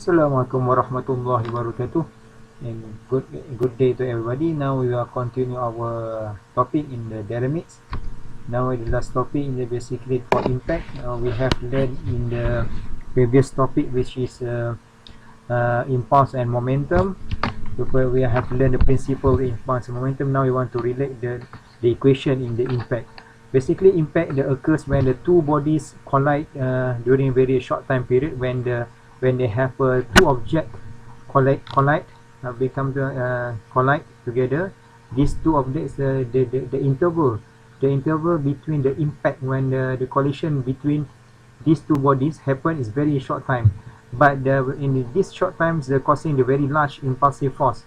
Assalamualaikum warahmatullahi wabarakatuh, and good day to everybody. Now we will continue our topic in the dynamics. Now the last topic in the basically for impact. We have learned in the previous topic, which is impulse and momentum. So we have learned the principle of impulse and momentum. Now we want to relate the equation in the impact. Basically, impact occurs when the two bodies collide during a very short time period. When they have two objects collide collide together. These two objects, the interval between the impact when the collision between these two bodies happen is very short time, but in this short times they're causing the very large impulsive force,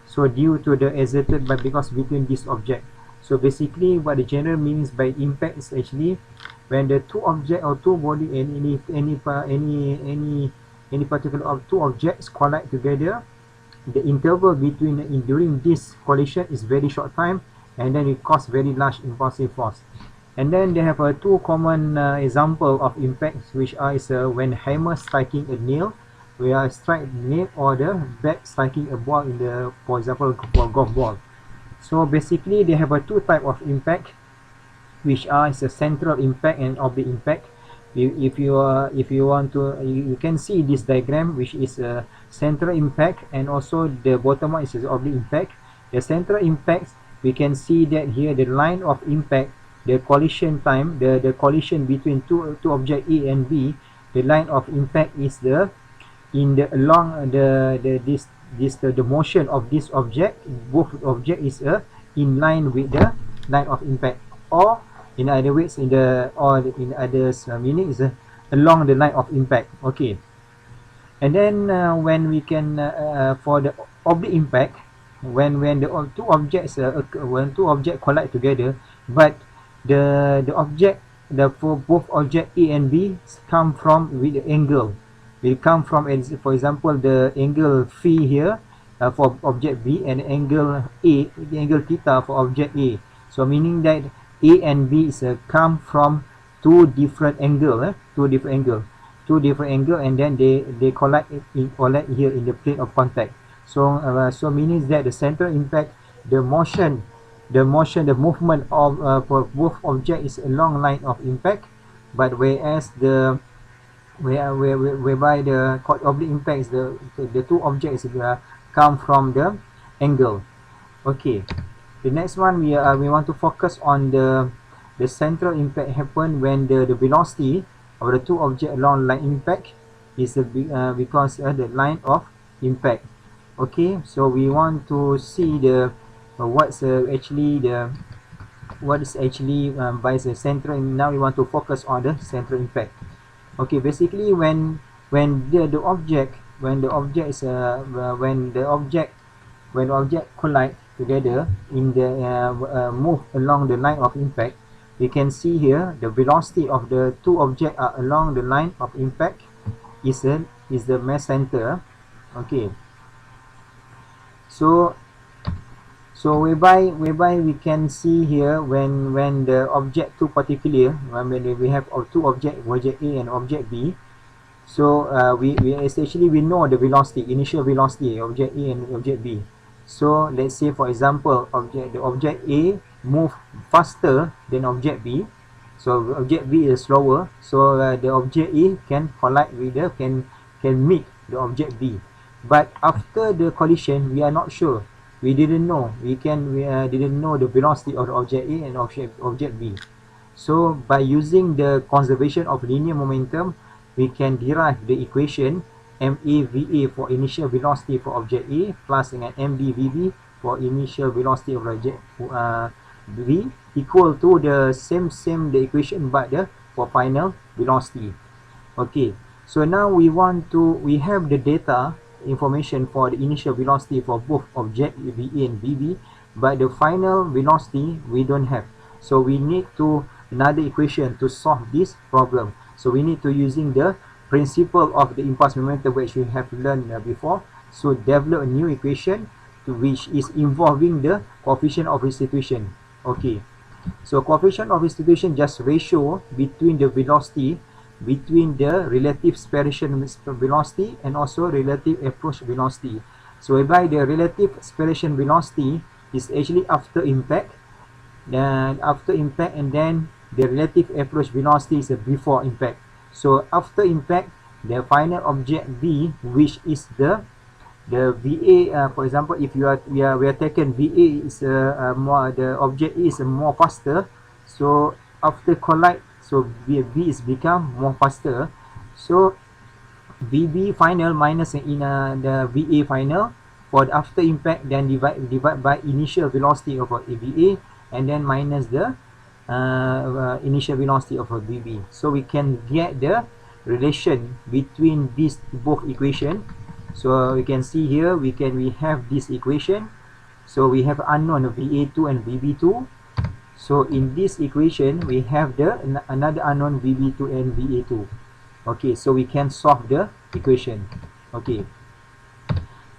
so due to the exerted by because between this object. So basically what the general means by impact is actually when the two object or two body and any particular of two objects collide together, the interval between during this collision is very short time, and then it causes very large impulsive force. And then they have two common example of impacts, which are when hammer striking a nail, where strike nail, or the bat striking a ball in the, for example, for golf ball. So basically they have two type of impact, which are a central impact and oblique impact. If you want to, you can see this diagram, which is a central impact, and also the bottom one is oblique impact. The central impacts, we can see that here the line of impact, the collision time, the collision between two object A and B, the line of impact is the along the motion of this object. Both object is in line with the line of impact, or in other words, in others meaning is along the line of impact. Okay, and then when we can for the oblique impact, when the two objects when two objects collide together, but the object, for both object A and B come from with the angle, will come from, for example, the angle phi here for object B, and angle A, the angle theta for object A. So meaning that A and B is come from two different angle, and then they collide here in the plane of contact. So so meaning that the central impact, the movement of for both object is along line of impact, but whereas whereby the oblique impacts, the two objects come from the angle. Okay, the next one we want to focus on the central impact happen when the velocity of the two objects along line impact is because the line of impact. Okay, so we want to see the what is actually by the central. Now we want to focus on the central impact. Okay, basically when the object collide together in the move along the line of impact, we can see here the velocity of the two objects are along the line of impact is the mass center. Okay, so whereby we can see here when the object two particular, when we have two object A and object B. So we essentially we know the velocity, initial velocity object A and object B. So let's say, for example, the object A move faster than object B, so object B is slower, so the object A can collide with can meet the object B. But after the collision, we are not sure, we didn't know didn't know the velocity of the object A and object B. So by using the conservation of linear momentum, we can derive the equation MAVA for initial velocity for object A plus dengan MDVB for initial velocity of object B equal to the same the equation, but for final velocity. Okay, so now we have the data information for the initial velocity for both object VA and BB, but the final velocity we don't have. So we need to another equation to solve this problem. So we need to using the principle of the impulse momentum, which we have learned before. So develop a new equation which is involving the coefficient of restitution. Okay, so coefficient of restitution just ratio between the velocity between the relative separation velocity and also relative approach velocity. So whereby the relative separation velocity is actually after impact, and then the relative approach velocity is before impact. So after impact, the final object V, which is the VA, for example, if we are taken VA is more, the object is more faster. So after collide, so V is become more faster. So VB final minus the VA final for the after impact, then divide by initial velocity of a VA, and then minus the initial velocity of a VB. So we can get the relation between these both equation. So we can see here we have this equation. So we have unknown VA2 and VB2. So in this equation we have the another unknown VB2 and VA2. Okay, so we can solve the equation. Okay,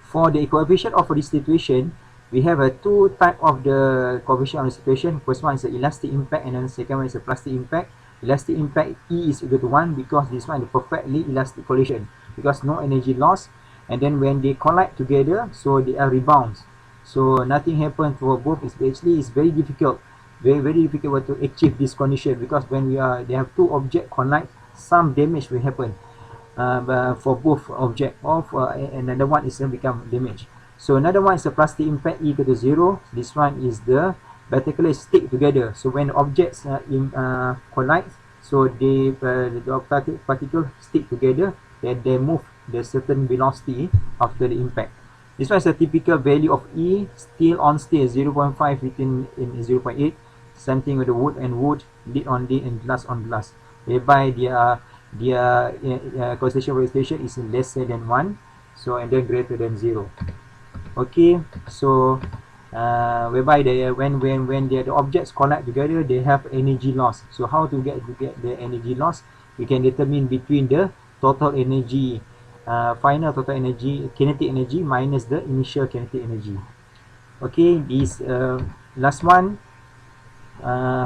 for the coefficient of this situation, we have two type of the coefficient of the situation. First one is the elastic impact, and then the second one is the plastic impact. Elastic impact E is equal to 1 because this one is perfectly elastic collision because no energy loss. And then when they collide together, so they are rebounds. So nothing happens for both. It's very difficult, very difficult to achieve this condition because when they have two objects collide, some damage will happen for both object. Another one is become damage. So another one is a plastic impact E equal to 0. This one is the particle stick together. So when objects collide, so the particle stick together, then they move the certain velocity after the impact. This one is a typical value of E, steel on steel 0.5 within in 0.8. Same thing with the wood and wood, lead on lead, and glass on glass, whereby their concentration of radiation is lesser than 1, so and then greater than 0. Okay, so whereby when the objects collide together, they have energy loss. So how to get the energy loss? We can determine between the total energy, final total energy, kinetic energy minus the initial kinetic energy. Okay, this last one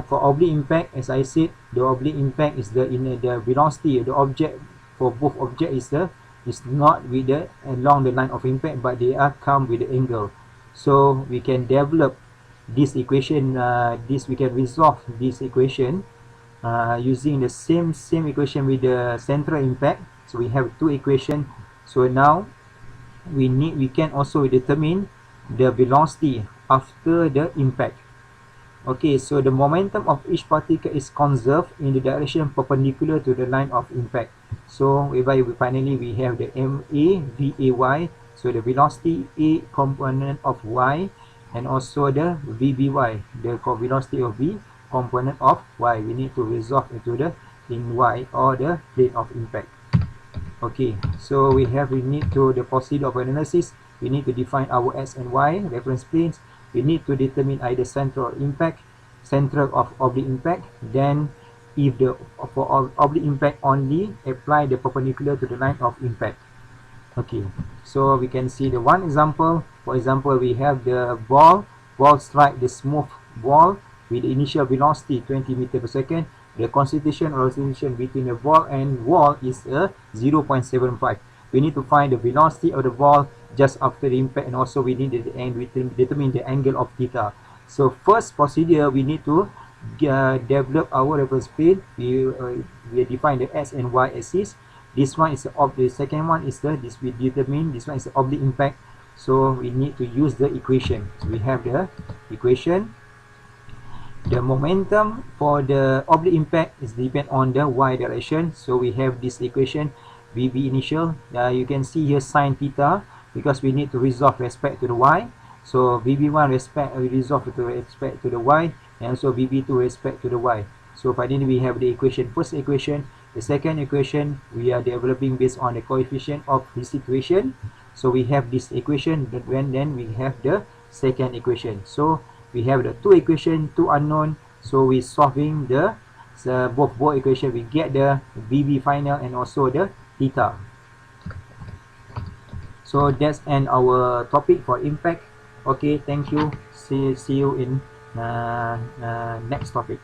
for oblique impact, as I said, the oblique impact is the velocity of the object for both objects is not with along the line of impact, but they are come with the angle. So we can develop this equation. We can resolve this equation using the same equation with the central impact. So we have two equations. So now we can also determine the velocity after the impact. Okay, so the momentum of each particle is conserved in the direction perpendicular to the line of impact. So whereby finally we have the MA VAY, so the velocity A component of Y, and also the VBY, the velocity of V component of Y. We need to resolve into the in Y or the plane of impact. Okay, so we need to the procedure of analysis. We need to define our X and Y reference planes. We need to determine either central impact, central of oblique impact. Then if for oblique impact only, apply the perpendicular to the line of impact. Okay, so we can see the one example. For example, we have the ball strike the smooth ball with the initial velocity 20 meters per second. The concentration or resolution between the ball and wall is 0.75. We need to find the velocity of the ball just after the impact, and also we need to determine the angle of theta. So first procedure, we need to develop our reference plane. We define the X and Y axis. This one is the second one is we determine this one is the oblique impact. So we need to use the equation. So we have the equation. The momentum for the oblique impact is depend on the Y direction. So we have this equation, VB initial. You can see here sine theta, because we need to resolve respect to the Y. So VB1 resolve with respect to the Y, and also VB2 respect to the Y. So finally we have the equation, first equation. The second equation we are developing based on the coefficient of the situation. So we have this equation, then we have the second equation. So we have the two equation, two unknown. So we solving both equation, we get the VB final and also the theta. So that's end our topic for impact. Okay, thank you. See you in next topic.